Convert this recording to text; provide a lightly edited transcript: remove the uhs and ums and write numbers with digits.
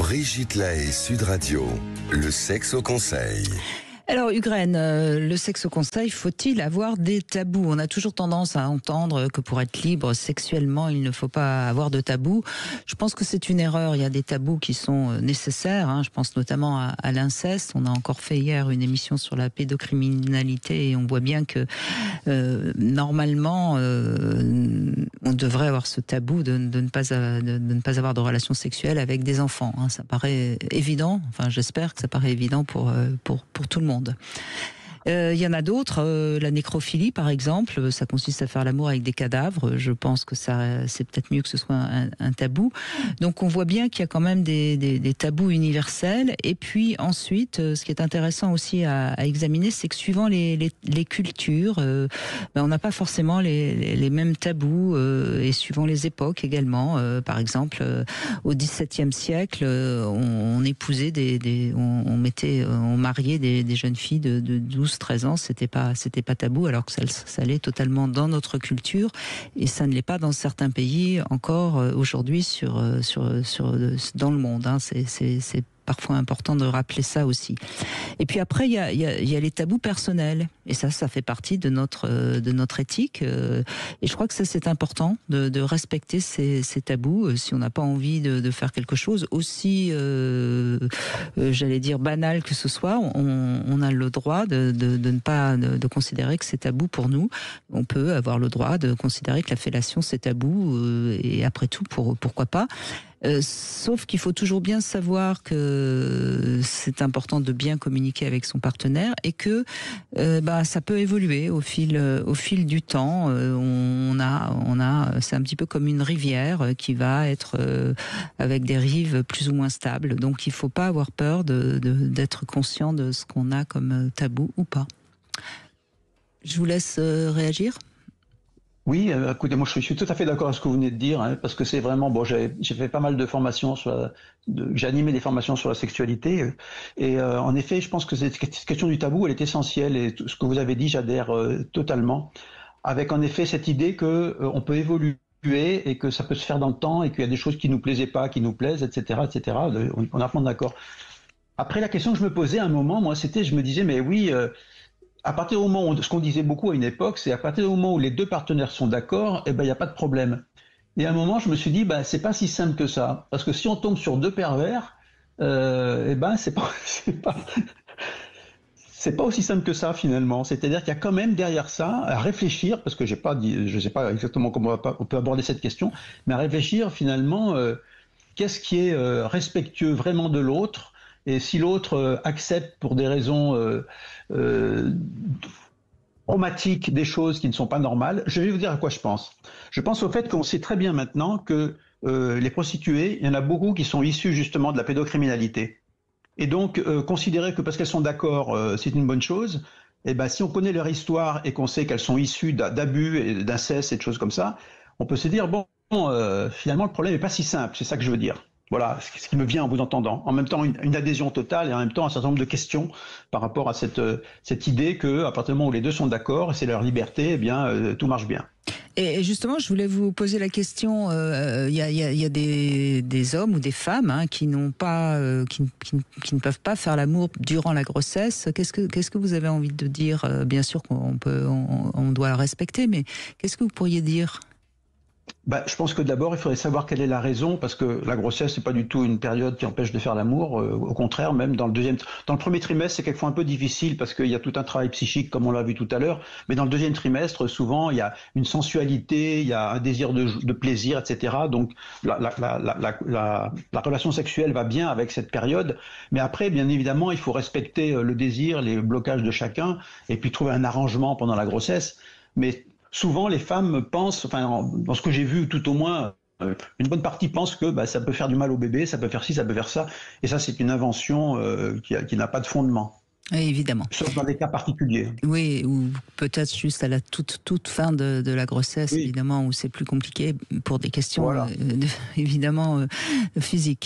Brigitte Lahaie, Sud Radio, le sexe au conseil. Alors Ukraine, le sexe au conseil, faut-il avoir des tabous? On a toujours tendance à entendre que pour être libre sexuellement, il ne faut pas avoir de tabous. Je pense que c'est une erreur. Il y a des tabous qui sont nécessaires. Je pense notamment à l'inceste. On a encore fait hier une émission sur la pédocriminalité et on voit bien que normalement, on devrait avoir ce tabou de ne pas avoir de relations sexuelles avec des enfants. Ça paraît évident. Enfin, j'espère que ça paraît évident pour tout le monde. Il y en a d'autres, la nécrophilie par exemple, ça consiste à faire l'amour avec des cadavres. Je pense que c'est peut-être mieux que ce soit un tabou. Donc on voit bien qu'il y a quand même des tabous universels. Et puis ensuite, ce qui est intéressant aussi à examiner, c'est que suivant les cultures, on n'a pas forcément les mêmes tabous, et suivant les époques également. Par exemple, au XVIIe siècle, on épousait on mariait des jeunes filles de 12-13 ans, c'était pas tabou, alors que ça l'est totalement dans notre culture, et ça ne l'est pas dans certains pays encore aujourd'hui dans le monde. C'est parfois important de rappeler ça aussi. Et puis après, il y a les tabous personnels. Et ça fait partie de notre éthique. Et je crois que ça, c'est important de respecter ces tabous. Si on n'a pas envie de faire quelque chose, aussi, j'allais dire, banal que ce soit, on a le droit de ne pas de considérer que c'est tabou pour nous. On peut avoir le droit de considérer que la fellation, c'est tabou. Et après tout, pourquoi pas. Sauf qu'il faut toujours bien savoir que c'est important de bien communiquer avec son partenaire et que ça peut évoluer au fil du temps. C'est un petit peu comme une rivière qui va être avec des rives plus ou moins stables. Donc il ne faut pas avoir peur d'être conscient de ce qu'on a comme tabou ou pas. Je vous laisse réagir. Oui, écoutez, moi je suis tout à fait d'accord avec ce que vous venez de dire, parce que c'est vraiment, j'ai fait pas mal de formations j'ai animé des formations sur la sexualité, et en effet, je pense que cette question du tabou, elle est essentielle, et tout ce que vous avez dit, j'adhère totalement, avec en effet cette idée que on peut évoluer et que ça peut se faire dans le temps, et qu'il y a des choses qui nous plaisaient pas, qui nous plaisent, etc., etc. On est parfaitement d'accord. Après, la question que je me posais à un moment, moi, je me disais, mais oui. À partir du moment où, ce qu'on disait beaucoup à une époque, c'est à partir du moment où les deux partenaires sont d'accord, il n'y a pas de problème. Et à un moment, je me suis dit, c'est pas si simple que ça. Parce que si on tombe sur deux pervers, c'est pas aussi simple que ça finalement. C'est-à-dire qu'il y a quand même derrière ça à réfléchir, parce que je sais pas exactement comment on peut aborder cette question, mais à réfléchir finalement, qu'est-ce qui est respectueux vraiment de l'autre. Et si l'autre accepte pour des raisons traumatiques des choses qui ne sont pas normales, je vais vous dire à quoi je pense. Je pense au fait qu'on sait très bien maintenant que les prostituées, il y en a beaucoup qui sont issues justement de la pédocriminalité. Et donc, considérer que parce qu'elles sont d'accord, c'est une bonne chose, si on connaît leur histoire et qu'on sait qu'elles sont issues d'abus et d'inceste et de choses comme ça, on peut se dire, finalement, le problème n'est pas si simple, c'est ça que je veux dire. Voilà ce qui me vient en vous entendant. En même temps, une adhésion totale et en même temps un certain nombre de questions par rapport à cette idée qu'à partir du moment où les deux sont d'accord et c'est leur liberté, tout marche bien. Et justement, je voulais vous poser la question. Il y a des hommes ou des femmes qui n'ont pas, qui ne peuvent pas faire l'amour durant la grossesse. Qu'est-ce que vous avez envie de dire? Bien sûr on doit le respecter, mais qu'est-ce que vous pourriez dire? Je pense que d'abord, il faudrait savoir quelle est la raison, parce que la grossesse, c'est pas du tout une période qui empêche de faire l'amour. Au contraire, même dans le premier trimestre, c'est quelquefois un peu difficile parce qu'il y a tout un travail psychique, comme on l'a vu tout à l'heure. Mais dans le deuxième trimestre, souvent, il y a une sensualité, il y a un désir de plaisir, etc. Donc, la relation sexuelle va bien avec cette période. Mais après, bien évidemment, il faut respecter le désir, les blocages de chacun, et puis trouver un arrangement pendant la grossesse. Mais souvent, les femmes pensent, dans ce que j'ai vu tout au moins, une bonne partie pense que ça peut faire du mal au bébé, ça peut faire ci, ça peut faire ça. Et ça, c'est une invention qui n'a pas de fondement. Oui, évidemment. Sauf dans des cas particuliers. Oui, ou peut-être juste à la toute fin de la grossesse, oui. Évidemment, où c'est plus compliqué pour des questions, voilà. Évidemment, physiques.